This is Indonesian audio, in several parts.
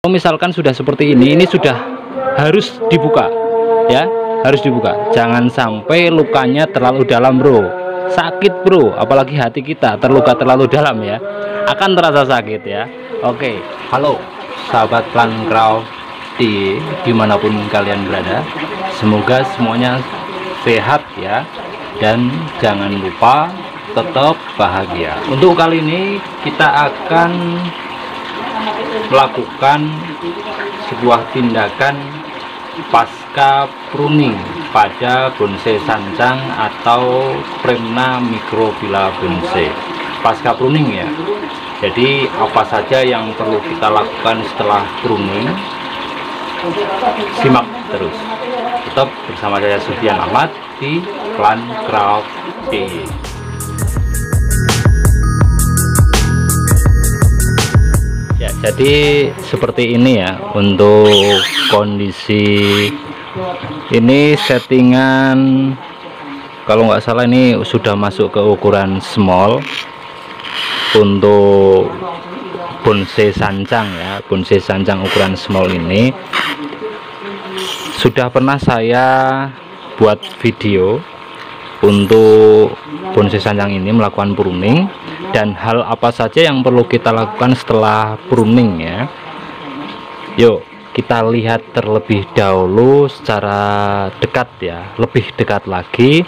Kalau misalkan sudah seperti ini sudah harus dibuka ya, harus dibuka. Jangan sampai lukanya terlalu dalam bro, sakit bro, apalagi hati kita terluka terlalu dalam ya, akan terasa sakit ya. Oke, halo sahabat Plancraft dimanapun kalian berada, semoga semuanya sehat ya, dan jangan lupa tetap bahagia. Untuk kali ini kita akan melakukan sebuah tindakan pasca pruning pada bonsai sancang atau Premna microphylla bonsai. Pasca pruning ya, jadi apa saja yang perlu kita lakukan setelah pruning, simak terus. Tetap bersama saya Sufian Ahmad di Plancraft. Ya, jadi seperti ini ya untuk kondisi ini. Settingan kalau nggak salah ini sudah masuk ke ukuran small untuk bonsai sancang ya. Bonsai sancang ukuran small ini sudah pernah saya buat video untuk bonsai sancang ini melakukan pruning, dan hal apa saja yang perlu kita lakukan setelah pruning ya. Yuk kita lihat terlebih dahulu secara dekat ya, lebih dekat lagi,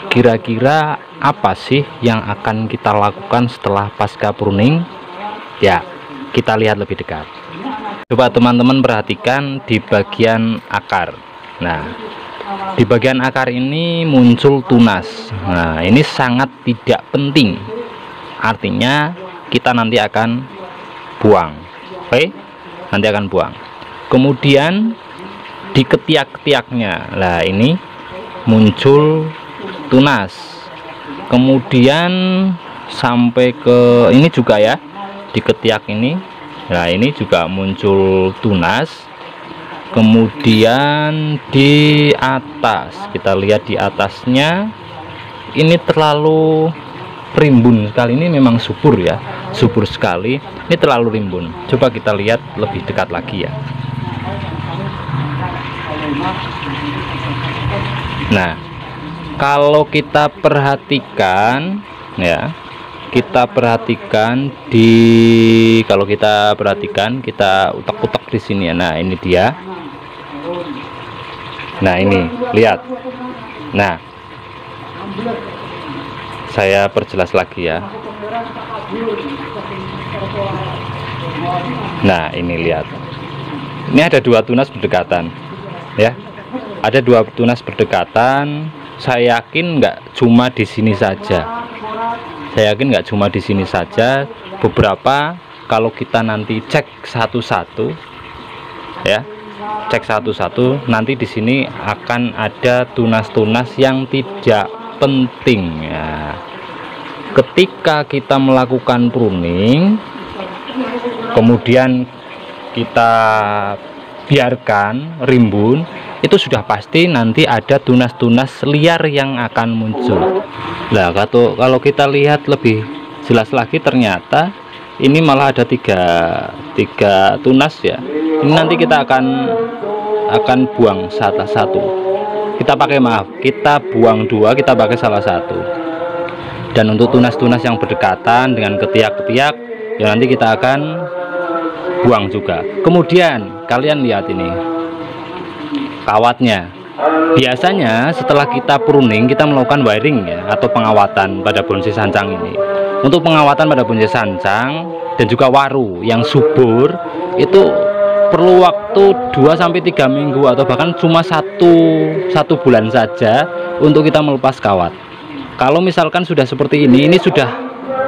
kira-kira apa sih yang akan kita lakukan setelah pasca pruning ya. Kita lihat lebih dekat. Coba teman-teman perhatikan di bagian akar. Nah, di bagian akar ini muncul tunas. Nah, ini sangat tidak penting, artinya kita nanti akan buang. Oke, nanti akan buang. Kemudian di ketiak-ketiaknya, nah ini muncul tunas. Kemudian sampai ke ini juga ya, di ketiak ini, nah ini juga muncul tunas. Kemudian di atas, kita lihat di atasnya ini terlalu rimbun sekali. Ini memang subur ya, subur sekali, ini terlalu rimbun. Coba kita lihat lebih dekat lagi ya. Nah, kalau kita perhatikan ya, kita perhatikan kalau kita perhatikan, kita utak-utak di sini ya. Nah, ini dia. Nah, ini lihat. Nah, saya perjelas lagi ya. Nah, ini lihat. Ini ada dua tunas berdekatan ya. Ada dua tunas berdekatan. Saya yakin nggak cuma di sini saja. Saya yakin nggak cuma di sini saja. Beberapa kalau kita nanti cek satu-satu ya, cek satu-satu, nanti di sini akan ada tunas-tunas yang tidak penting ya. Ketika kita melakukan pruning, kemudian kita biarkan rimbun, itu sudah pasti nanti ada tunas-tunas liar yang akan muncul. Nah, kalau kita lihat lebih jelas lagi, ternyata ini malah ada tiga tunas ya. Ini nanti kita akan buang satu. Kita buang dua, kita pakai salah satu. Dan untuk tunas-tunas yang berdekatan dengan ketiak-ketiak ya, nanti kita akan buang juga. Kemudian kalian lihat ini kawatnya. Biasanya setelah kita pruning, kita melakukan wiring ya, atau pengawatan pada bonsai sancang ini. Untuk pengawatan pada bonsai sancang dan juga waru yang subur itu perlu waktu 2-3 minggu, atau bahkan cuma satu bulan saja untuk kita melepas kawat. Kalau misalkan sudah seperti ini sudah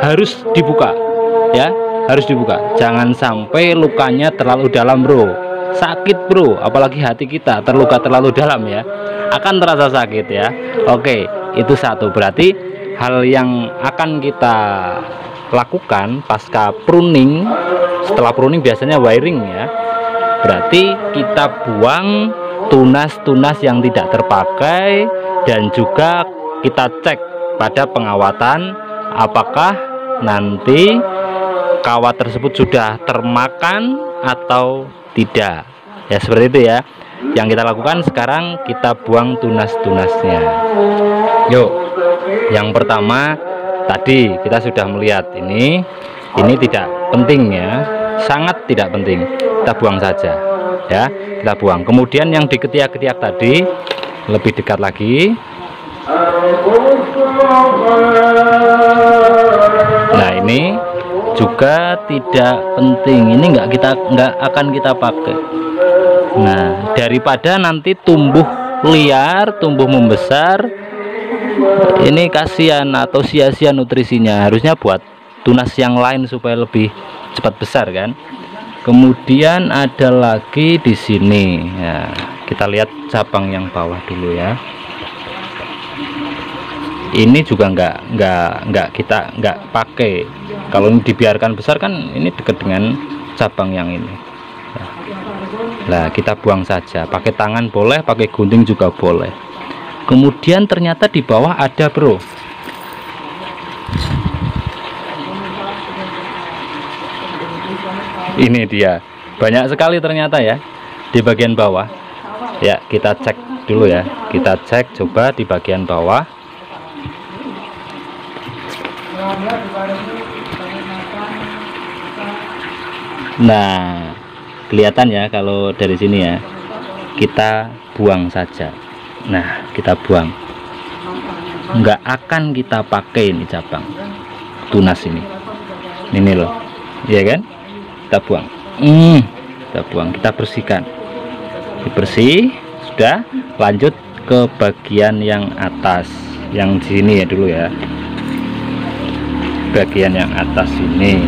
harus dibuka ya, harus dibuka. Jangan sampai lukanya terlalu dalam bro, sakit bro, apalagi hati kita terluka terlalu dalam ya, akan terasa sakit ya. Oke, itu satu. Berarti hal yang akan kita lakukan pasca pruning, setelah pruning biasanya wiring ya, berarti kita buang tunas-tunas yang tidak terpakai, dan juga kita cek pada pengawatan apakah nanti kawat tersebut sudah termakan atau tidak ya, seperti itu ya. Yang kita lakukan sekarang, kita buang tunas-tunasnya. Yuk, yang pertama tadi kita sudah melihat ini tidak penting ya, sangat tidak penting, kita buang saja ya, kita buang. Kemudian yang di ketiak-ketiak tadi lebih dekat lagi. Nah ini juga tidak penting, ini nggak akan kita pakai. Nah, daripada nanti tumbuh liar, tumbuh membesar, ini kasihan atau sia-sia nutrisinya. Harusnya buat tunas yang lain supaya lebih cepat besar kan. Kemudian ada lagi di sini. Ya, kita lihat cabang yang bawah dulu ya. Ini juga kita nggak pakai. Kalau ini dibiarkan besar kan ini dekat dengan cabang yang ini. Nah, kita buang saja, pakai tangan boleh, pakai gunting juga boleh. Kemudian ternyata di bawah ada bro, ini dia, banyak sekali ternyata ya di bagian bawah ya. Kita cek dulu ya, kita cek coba di bagian bawah. Nah kelihatan ya kalau dari sini ya, kita buang saja. Nah kita buang, nggak akan kita pakai ini cabang tunas ini loh ya kan, kita buang. Kita buang, kita bersihkan, dibersih. Sudah, lanjut ke bagian yang atas, yang sini ya dulu ya. Bagian yang atas ini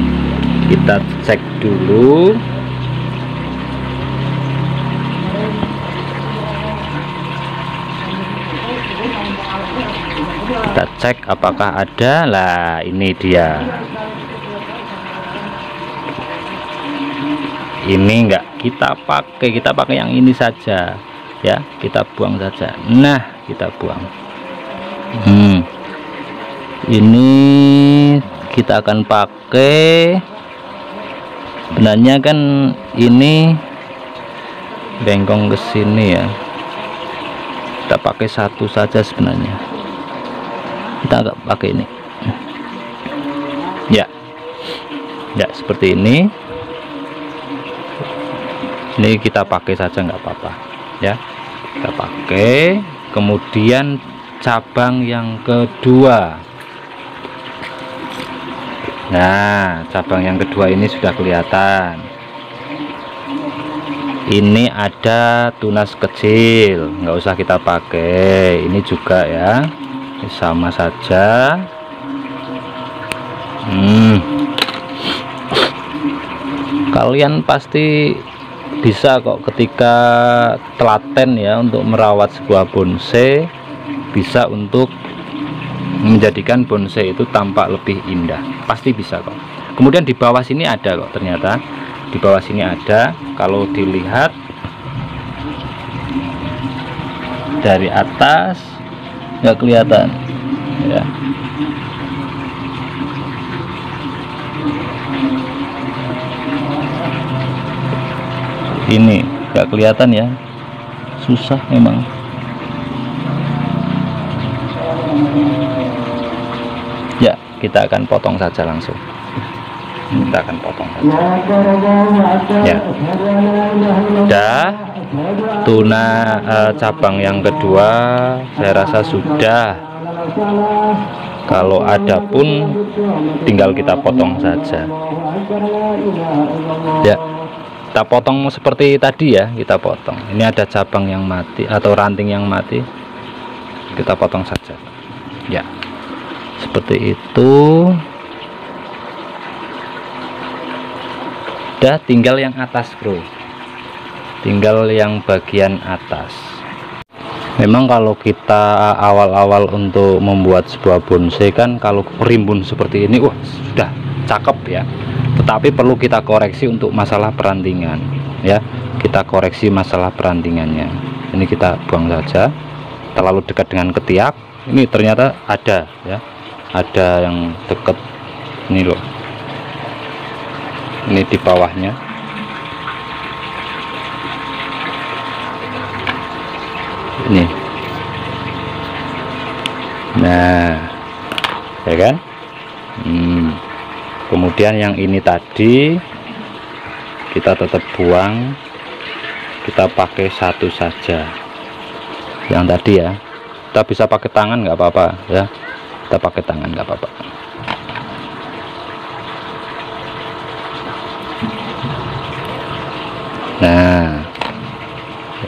kita cek dulu. Kita cek apakah ada. Lah ini dia, ini enggak kita pakai yang ini saja ya, kita buang saja. Nah kita buang. Ini kita akan pakai, sebenarnya kan ini bengkong ke sini ya, kita pakai satu saja sebenarnya. Kita agak pakai ini ya, seperti ini kita pakai saja nggak apa-apa ya, kita pakai. Kemudian cabang yang kedua, nah cabang yang kedua ini sudah kelihatan, ini ada tunas kecil, nggak usah kita pakai. Ini juga ya, sama saja. Kalian pasti bisa kok ketika telaten ya untuk merawat sebuah bonsai, bisa untuk menjadikan bonsai itu tampak lebih indah, pasti bisa kok. Kemudian di bawah sini ada kok, ternyata di bawah sini ada. Kalau dilihat dari atas nggak kelihatan ya. Ini nggak kelihatan ya, susah memang. Ya kita akan potong saja langsung, kita akan potong saja ya. Udah, tuna cabang yang kedua saya rasa sudah. Kalau ada pun tinggal kita potong saja ya, kita potong seperti tadi ya, kita potong. Ini ada cabang yang mati atau ranting yang mati, kita potong saja ya, seperti itu. Udah, tinggal yang atas bro, tinggal yang bagian atas. Memang kalau kita awal-awal untuk membuat sebuah bonsai kan, kalau rimbun seperti ini wah sudah cakep ya, tetapi perlu kita koreksi untuk masalah perantingan ya, kita koreksi masalah perantingannya. Ini kita buang saja, terlalu dekat dengan ketiak. Ini ternyata ada ya, ada yang dekat ini loh, ini di bawahnya Ini. Nah, ya kan? Kemudian yang ini tadi kita tetap buang, kita pakai satu saja. Yang tadi ya, kita bisa pakai tangan nggak apa-apa ya, kita pakai tangan nggak apa-apa. Nah,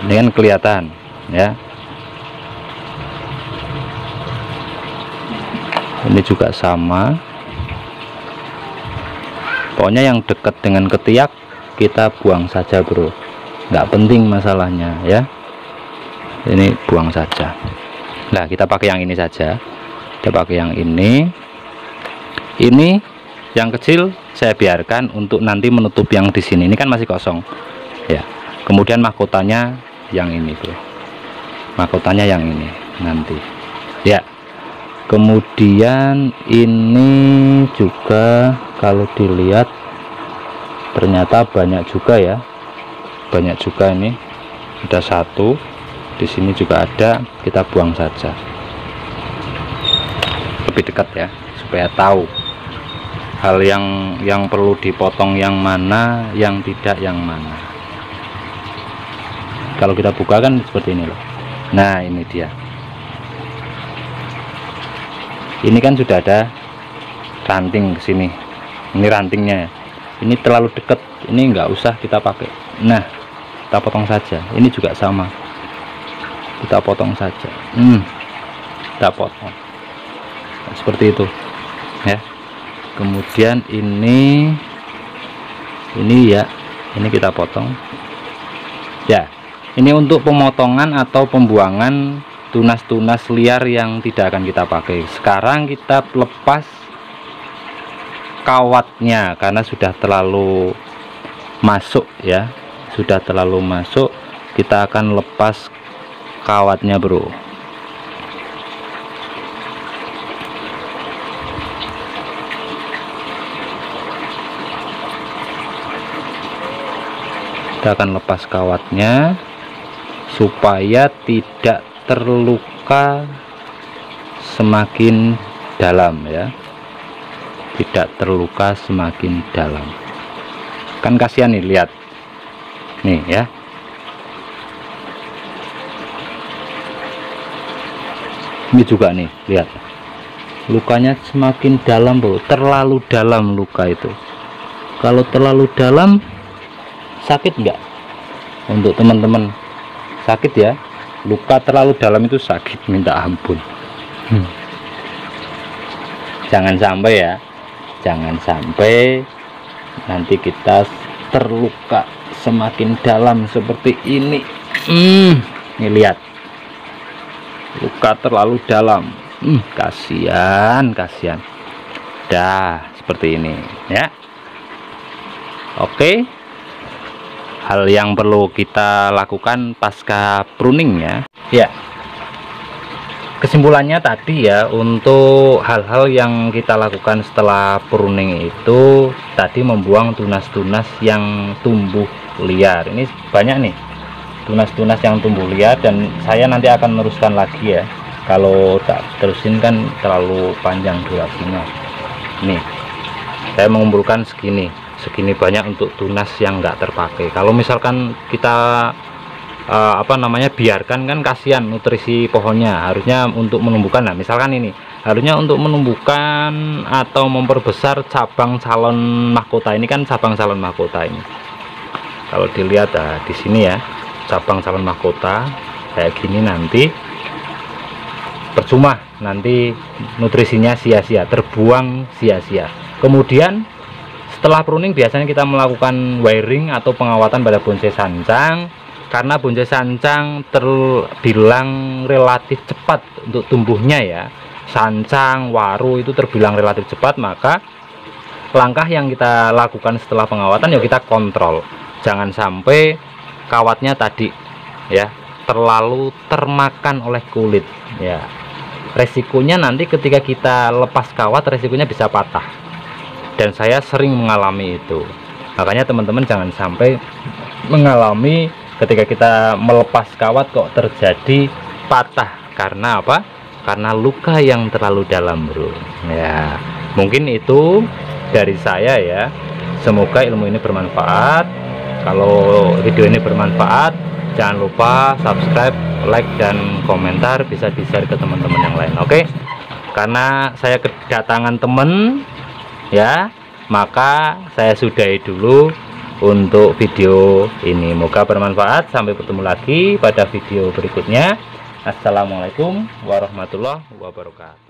ini kan kelihatan ya. Ini juga sama, pokoknya yang dekat dengan ketiak kita buang saja bro, nggak penting masalahnya ya, ini buang saja. Nah, kita pakai yang ini saja, kita pakai yang ini yang kecil saya biarkan untuk nanti menutup yang di sini, ini kan masih kosong ya. Kemudian mahkotanya yang ini bro, mahkotanya yang ini nanti ya. Kemudian ini juga kalau dilihat ternyata banyak juga ya, banyak juga. Ini ada satu, di sini juga ada, kita buang saja lebih dekat ya, supaya tahu hal yang perlu dipotong yang mana, yang tidak yang mana. Kalau kita buka kan seperti ini loh. Nah, ini dia. Ini kan sudah ada ranting ke sini. Ini rantingnya ya. Ini terlalu dekat, ini nggak usah kita pakai. Nah, kita potong saja. Ini juga sama, kita potong saja. Kita potong seperti itu ya. Kemudian ini ya, ini kita potong ya. Ini untuk pemotongan atau pembuangan tunas-tunas liar yang tidak akan kita pakai. Sekarang kita lepas kawatnya karena sudah terlalu masuk ya, sudah terlalu masuk. Kita akan lepas kawatnya bro. Kita akan lepas kawatnya supaya tidak terluka semakin dalam ya, tidak terluka semakin dalam. Kan kasihan nih, lihat nih ya. Ini juga nih, lihat lukanya semakin dalam bro, terlalu dalam luka itu. Kalau terlalu dalam sakit enggak? Untuk teman-teman sakit ya, luka terlalu dalam itu sakit minta ampun. Jangan sampai ya, jangan sampai nanti kita terluka semakin dalam seperti ini. Ini lihat, luka terlalu dalam. Kasihan. Dah seperti ini ya. Oke, hal yang perlu kita lakukan pasca pruning ya. Kesimpulannya tadi ya, untuk hal-hal yang kita lakukan setelah pruning itu tadi membuang tunas-tunas yang tumbuh liar. Ini banyak nih tunas-tunas yang tumbuh liar, dan saya nanti akan meneruskan lagi ya. Kalau tak terusin kan terlalu panjang durasinya. Nih, saya mengumpulkan segini banyak untuk tunas yang nggak terpakai. Kalau misalkan kita biarkan kan kasihan nutrisi pohonnya. Harusnya untuk menumbuhkan, nah misalkan ini harusnya untuk menumbuhkan atau memperbesar cabang calon mahkota. Ini kan cabang calon mahkota ini. Kalau dilihat di sini ya, cabang calon mahkota kayak gini, nanti percuma, nanti nutrisinya sia-sia, terbuang sia-sia. Kemudian setelah pruning biasanya kita melakukan wiring atau pengawatan pada bonsai sancang, karena bonsai sancang terbilang relatif cepat untuk tumbuhnya ya. Sancang, waru itu terbilang relatif cepat, maka langkah yang kita lakukan setelah pengawatan ya kita kontrol. Jangan sampai kawatnya tadi ya terlalu termakan oleh kulit ya. Resikonya nanti ketika kita lepas kawat, resikonya bisa patah. Dan saya sering mengalami itu. Makanya teman-teman jangan sampai mengalami ketika kita melepas kawat kok terjadi patah. Karena apa? Karena luka yang terlalu dalam, bro. Ya, mungkin itu dari saya ya. Semoga ilmu ini bermanfaat. Kalau video ini bermanfaat, jangan lupa subscribe, like, dan komentar. Bisa di-share ke teman-teman yang lain. Oke? Karena saya kedatangan temen ya, maka saya sudahi dulu untuk video ini. Moga bermanfaat. Sampai bertemu lagi pada video berikutnya. Assalamualaikum warahmatullahi wabarakatuh.